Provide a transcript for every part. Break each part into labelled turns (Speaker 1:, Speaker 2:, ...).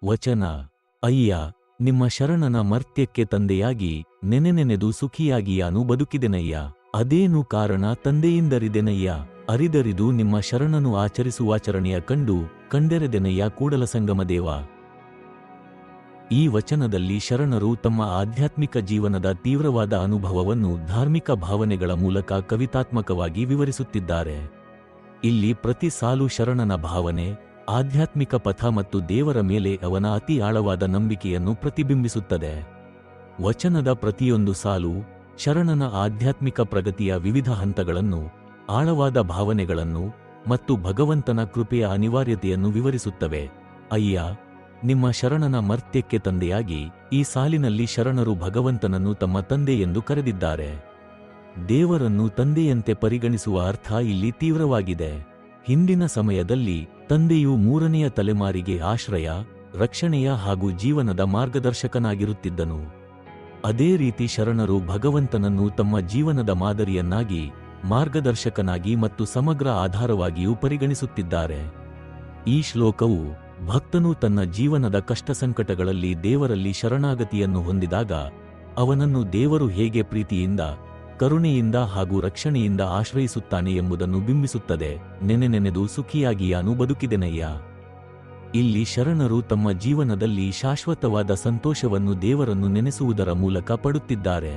Speaker 1: ವಚನ. ಅಯ್ಯ, ನಿಮ್ಮ ಶರಣನ ಮರ್ತ್ಯಕ್ಕೆ ತಂದೆಯಾಗಿ ನೆನೆನೆನೆದು ಸುಖಿಯಾಗಿಯಾನು ಬದುಕಿದೆನಯ್ಯ. ಅದೇನು ಕಾರಣ ತಂದೆಯಿಂದರಿದೆನಯ್ಯ. ಅರಿದರಿದು ನಿಮ್ಮ ಶರಣನು ಆಚರಿಸುವಾಚರಣೆಯ ಕಂಡು ಕಂಡೆರೆದೆನಯ್ಯ ಕೂಡಲಸಂಗಮದೇವ. ಈ ವಚನದಲ್ಲಿ ಶರಣರು ತಮ್ಮ ಆಧ್ಯಾತ್ಮಿಕ ಜೀವನದ ತೀವ್ರವಾದ ಅನುಭವವನ್ನು ಧಾರ್ಮಿಕ ಭಾವನೆಗಳ ಮೂಲಕ ಕವಿತಾತ್ಮಕವಾಗಿ ವಿವರಿಸುತ್ತಿದ್ದಾರೆ. ಇಲ್ಲಿ ಪ್ರತಿ ಸಾಲು ಶರಣನ ಭಾವನೆ, ಆಧ್ಯಾತ್ಮಿಕ ಪಥ ಮತ್ತು ದೇವರ ಮೇಲೆ ಅವನ ಅತಿ ಆಳವಾದ ನಂಬಿಕೆಯನ್ನು ಪ್ರತಿಬಿಂಬಿಸುತ್ತದೆ. ವಚನದ ಪ್ರತಿಯೊಂದು ಸಾಲು ಶರಣನ ಆಧ್ಯಾತ್ಮಿಕ ಪ್ರಗತಿಯ ವಿವಿಧ ಹಂತಗಳನ್ನು, ಆಳವಾದ ಭಾವನೆಗಳನ್ನು ಮತ್ತು ಭಗವಂತನ ಕೃಪೆಯ ಅನಿವಾರ್ಯತೆಯನ್ನು ವಿವರಿಸುತ್ತವೆ. ಅಯ್ಯ, ನಿಮ್ಮ ಶರಣನ ಮರ್ತ್ಯಕ್ಕೆ ತಂದೆಯಾಗಿ ಈ ಸಾಲಿನಲ್ಲಿ ಶರಣರು ಭಗವಂತನನ್ನು ತಮ್ಮ ತಂದೆ ಎಂದು ಕರೆದಿದ್ದಾರೆ. ದೇವರನ್ನು ತಂದೆಯಂತೆ ಪರಿಗಣಿಸುವ ಅರ್ಥ ಇಲ್ಲಿ ತೀವ್ರವಾಗಿದೆ. ಹಿಂದಿನ ಸಮಯದಲ್ಲಿ ತಂದೆಯು ಮೂರನೆಯ ತಲೆಮಾರಿಗೆ ಆಶ್ರಯ, ರಕ್ಷಣೆಯ ಹಾಗೂ ಜೀವನದ ಮಾರ್ಗದರ್ಶಕನಾಗಿರುತ್ತಿದ್ದನು. ಅದೇ ರೀತಿ ಶರಣರು ಭಗವಂತನನ್ನು ತಮ್ಮ ಜೀವನದ ಮಾದರಿಯನ್ನಾಗಿ, ಮಾರ್ಗದರ್ಶಕನಾಗಿ ಮತ್ತು ಸಮಗ್ರ ಆಧಾರವಾಗಿಯೂ ಪರಿಗಣಿಸುತ್ತಿದ್ದಾರೆ. ಈ ಶ್ಲೋಕವು ಭಕ್ತನು ತನ್ನ ಜೀವನದ ಕಷ್ಟಸಂಕಟಗಳಲ್ಲಿ ದೇವರಲ್ಲಿ ಶರಣಾಗತಿಯನ್ನು ಹೊಂದಿದಾಗ ಅವನನ್ನು ದೇವರು ಹೇಗೆ ಪ್ರೀತಿಯಿಂದ, ಕರುಣೆಯಿಂದ ಹಾಗೂ ರಕ್ಷಣೆಯಿಂದ ಆಶ್ರಯಿಸುತ್ತಾನೆ ಎಂಬುದನ್ನು ಬಿಂಬಿಸುತ್ತದೆ. ನೆನೆನೆನೆದು ಸುಖಿಯಾಗಿಯಾನು ಬದುಕಿದೆನಯ್ಯ. ಇಲ್ಲಿ ಶರಣರು ತಮ್ಮ ಜೀವನದಲ್ಲಿ ಶಾಶ್ವತವಾದ ಸಂತೋಷವನ್ನು ದೇವರನ್ನು ನೆನೆಸುವುದರ ಮೂಲಕ ಪಡುತ್ತಿದ್ದಾರೆ.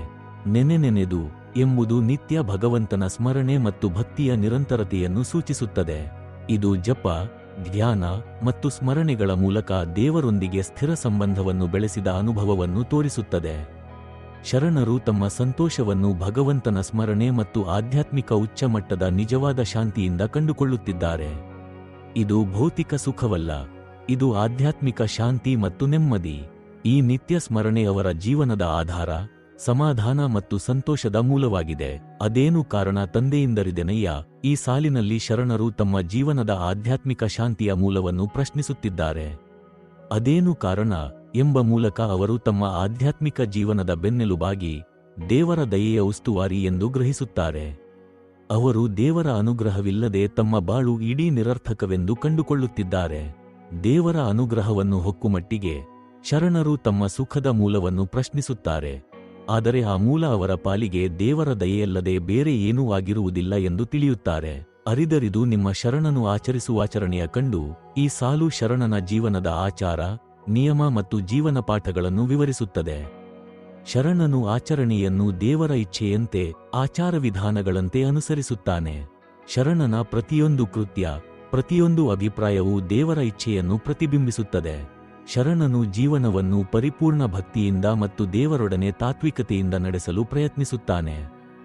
Speaker 1: ನೆನೆನೆನೆದು ಎಂಬುದು ನಿತ್ಯ ಭಗವಂತನ ಸ್ಮರಣೆ ಮತ್ತು ಭಕ್ತಿಯ ನಿರಂತರತೆಯನ್ನು ಸೂಚಿಸುತ್ತದೆ. ಇದು ಜಪ, ಧ್ಯಾನ ಮತ್ತು ಸ್ಮರಣೆಗಳ ಮೂಲಕ ದೇವರೊಂದಿಗೆ ಸ್ಥಿರ ಸಂಬಂಧವನ್ನು ಬೆಳೆಸಿದ ಅನುಭವವನ್ನು ತೋರಿಸುತ್ತದೆ. ಶರಣರು ತಮ್ಮ ಸಂತೋಷವನ್ನು ಭಗವಂತನ ಸ್ಮರಣೆ ಮತ್ತು ಆಧ್ಯಾತ್ಮಿಕ ಉಚ್ಚಮಟ್ಟದ ನಿಜವಾದ ಶಾಂತಿಯಿಂದ ಕಂಡುಕೊಳ್ಳುತ್ತಿದ್ದಾರೆ. ಇದು ಭೌತಿಕ ಸುಖವಲ್ಲ, ಇದು ಆಧ್ಯಾತ್ಮಿಕ ಶಾಂತಿ ಮತ್ತು ನೆಮ್ಮದಿ. ಈ ನಿತ್ಯ ಸ್ಮರಣೆ ಅವರ ಜೀವನದ ಆಧಾರ, ಸಮಾಧಾನ ಮತ್ತು ಸಂತೋಷದ ಮೂಲವಾಗಿದೆ. ಅದೇನು ಕಾರಣ ತಂದೆಯಿಂದರಿದೆನಯ್ಯ. ಈ ಸಾಲಿನಲ್ಲಿ ಶರಣರು ತಮ್ಮ ಜೀವನದ ಆಧ್ಯಾತ್ಮಿಕ ಶಾಂತಿಯ ಮೂಲವನ್ನು ಪ್ರಶ್ನಿಸುತ್ತಿದ್ದಾರೆ. ಅದೇನು ಕಾರಣ ಎಂಬ ಮೂಲಕ ಅವರು ತಮ್ಮ ಆಧ್ಯಾತ್ಮಿಕ ಜೀವನದ ಬೆನ್ನೆಲುಬಾಗಿ ದೇವರ ದಯೆಯ ಉಸ್ತುವಾರಿ ಎಂದು ಗ್ರಹಿಸುತ್ತಾರೆ. ಅವರು ದೇವರ ಅನುಗ್ರಹವಿಲ್ಲದೆ ತಮ್ಮ ಬಾಳು ಇಡೀ ನಿರರ್ಥಕವೆಂದು ಕಂಡುಕೊಳ್ಳುತ್ತಿದ್ದಾರೆ. ದೇವರ ಅನುಗ್ರಹವನ್ನು ಹೊಕ್ಕುಮಟ್ಟಿಗೆ ಶರಣರು ತಮ್ಮ ಸುಖದ ಮೂಲವನ್ನು ಪ್ರಶ್ನಿಸುತ್ತಾರೆ. ಆದರೆ ಆ ಮೂಲ ಅವರ ಪಾಲಿಗೆ ದೇವರ ದಯೆಯಲ್ಲದೆ ಬೇರೆ ಏನೂ ಆಗಿರುವುದಿಲ್ಲ ಎಂದು ತಿಳಿಯುತ್ತಾರೆ. ಅರಿದರಿದು ನಿಮ್ಮ ಶರಣನು ಆಚರಿಸುವಾಚರಣೆಯ ಕಂಡು ಈ ಸಾಲು ಶರಣನ ಜೀವನದ ಆಚಾರ, ನಿಯಮ ಮತ್ತು ಜೀವನ ಪಾಠಗಳನ್ನು ವಿವರಿಸುತ್ತದೆ. ಶರಣನು ಆಚರಣೆಯನ್ನು ದೇವರ ಇಚ್ಛೆಯಂತೆ, ಆಚಾರವಿಧಾನಗಳಂತೆ ಅನುಸರಿಸುತ್ತಾನೆ. ಶರಣನ ಪ್ರತಿಯೊಂದು ಕೃತ್ಯ, ಪ್ರತಿಯೊಂದು ಅಭಿಪ್ರಾಯವೂ ದೇವರ ಇಚ್ಛೆಯನ್ನು ಪ್ರತಿಬಿಂಬಿಸುತ್ತದೆ. ಶರಣನು ಜೀವನವನ್ನು ಪರಿಪೂರ್ಣ ಭಕ್ತಿಯಿಂದ ಮತ್ತು ದೇವರೊಡನೆ ತಾತ್ವಿಕತೆಯಿಂದ ನಡೆಸಲು ಪ್ರಯತ್ನಿಸುತ್ತಾನೆ.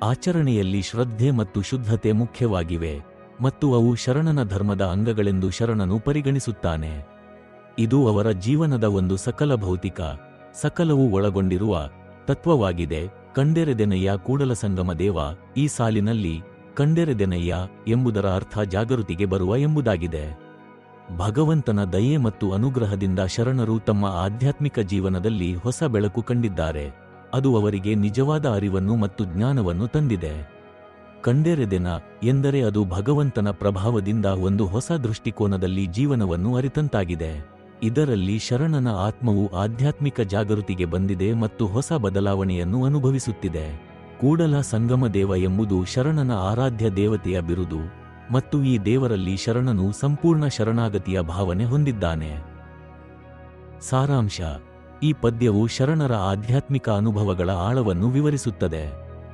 Speaker 1: ಆಚರಣೆಯಲ್ಲಿ ಶ್ರದ್ಧೆ ಮತ್ತು ಶುದ್ಧತೆ ಮುಖ್ಯವಾಗಿವೆ ಮತ್ತು ಅವು ಶರಣನ ಧರ್ಮದ ಅಂಗಗಳೆಂದು ಶರಣನು ಪರಿಗಣಿಸುತ್ತಾನೆ. ಇದು ಅವರ ಜೀವನದ ಒಂದು ಸಕಲ ಭೌತಿಕ, ಸಕಲವೂ ಒಳಗೊಂಡಿರುವ ತತ್ವವಾಗಿದೆ. ಕಂಡೆರೆದೆನಯ್ಯ ಕೂಡಲಸಂಗಮದೇವ. ಈ ಸಾಲಿನಲ್ಲಿ ಕಂಡೆರೆದೆನಯ್ಯ ಎಂಬುದರ ಅರ್ಥ ಜಾಗೃತಿಗೆ ಬರುವ ಎಂಬುದಾಗಿದೆ. ಭಗವಂತನ ದಯೆ ಮತ್ತು ಅನುಗ್ರಹದಿಂದ ಶರಣರು ತಮ್ಮ ಆಧ್ಯಾತ್ಮಿಕ ಜೀವನದಲ್ಲಿ ಹೊಸ ಬೆಳಕು ಕಂಡಿದ್ದಾರೆ. ಅದು ಅವರಿಗೆ ನಿಜವಾದ ಅರಿವನ್ನು ಮತ್ತು ಜ್ಞಾನವನ್ನು ತಂದಿದೆ. ಕಂಡೆರೆದೆನ ಎಂದರೆ ಅದು ಭಗವಂತನ ಪ್ರಭಾವದಿಂದ ಒಂದು ಹೊಸ ದೃಷ್ಟಿಕೋನದಲ್ಲಿ ಜೀವನವನ್ನು ಅರಿತಂತಾಗಿದೆ. ಇದರಲ್ಲಿ ಶರಣನ ಆತ್ಮವು ಆಧ್ಯಾತ್ಮಿಕ ಜಾಗೃತಿಗೆ ಬಂದಿದೆ ಮತ್ತು ಹೊಸ ಬದಲಾವಣೆಯನ್ನು ಅನುಭವಿಸುತ್ತಿದೆ. ಕೂಡಲ ಸಂಗಮದೇವ ಎಂಬುದು ಶರಣನ ಆರಾಧ್ಯ ದೇವತೆಯ ಬಿರುದು ಮತ್ತು ಈ ದೇವರಲ್ಲಿ ಶರಣನು ಸಂಪೂರ್ಣ ಶರಣಾಗತಿಯ ಭಾವನೆ ಹೊಂದಿದ್ದಾನೆ. ಸಾರಾಂಶ. ಈ ಪದ್ಯವು ಶರಣರ ಆಧ್ಯಾತ್ಮಿಕ ಅನುಭವಗಳ ಆಳವನ್ನು ವಿವರಿಸುತ್ತದೆ.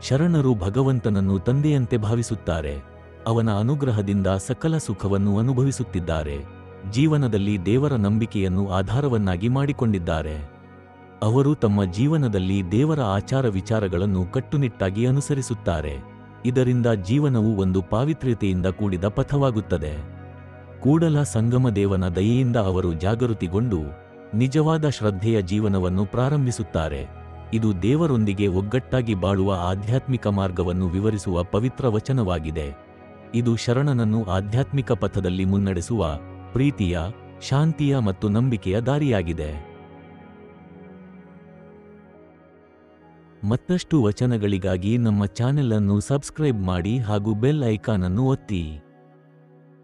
Speaker 1: ಶರಣರು ಭಗವಂತನನ್ನು ತಂದೆಯಂತೆ ಭಾವಿಸುತ್ತಾರೆ. ಅವನ ಅನುಗ್ರಹದಿಂದ ಸಕಲ ಸುಖವನ್ನು ಅನುಭವಿಸುತ್ತಿದ್ದಾರೆ. ಜೀವನದಲ್ಲಿ ದೇವರ ನಂಬಿಕೆಯನ್ನು ಆಧಾರವನ್ನಾಗಿ ಮಾಡಿಕೊಂಡಿದ್ದಾರೆ. ಅವರು ತಮ್ಮ ಜೀವನದಲ್ಲಿ ದೇವರ ಆಚಾರ ವಿಚಾರಗಳನ್ನು ಕಟ್ಟುನಿಟ್ಟಾಗಿ ಅನುಸರಿಸುತ್ತಾರೆ. ಇದರಿಂದ ಜೀವನವು ಒಂದು ಪಾವಿತ್ರ್ಯತೆಯಿಂದ ಕೂಡಿದ ಪಥವಾಗುತ್ತದೆ. ಕೂಡಲ ಸಂಗಮದೇವನ ದಯೆಯಿಂದ ಅವರು ಜಾಗೃತಿಗೊಂಡು ನಿಜವಾದ ಶ್ರದ್ಧೆಯ ಜೀವನವನ್ನು ಪ್ರಾರಂಭಿಸುತ್ತಾರೆ. ಇದು ದೇವರೊಂದಿಗೆ ಒಗ್ಗಟ್ಟಾಗಿ ಬಾಳುವ ಆಧ್ಯಾತ್ಮಿಕ ಮಾರ್ಗವನ್ನು ವಿವರಿಸುವ ಪವಿತ್ರ ವಚನವಾಗಿದೆ. ಇದು ಶರಣನನ್ನು ಆಧ್ಯಾತ್ಮಿಕ ಪಥದಲ್ಲಿ ಮುನ್ನಡೆಸುವ ಪ್ರೀತಿಯ, ಶಾಂತಿಯ ಮತ್ತು ನಂಬಿಕೆಯ ದಾರಿಯಾಗಿದೆ. ಮತ್ತಷ್ಟು ವಚನಗಳಿಗಾಗಿ ನಮ್ಮ ಚಾನೆಲ್ ಅನ್ನು ಸಬ್ಸ್ಕ್ರೈಬ್ ಮಾಡಿ ಹಾಗೂ ಬೆಲ್ ಐಕಾನ್ ಅನ್ನು ಒತ್ತಿ.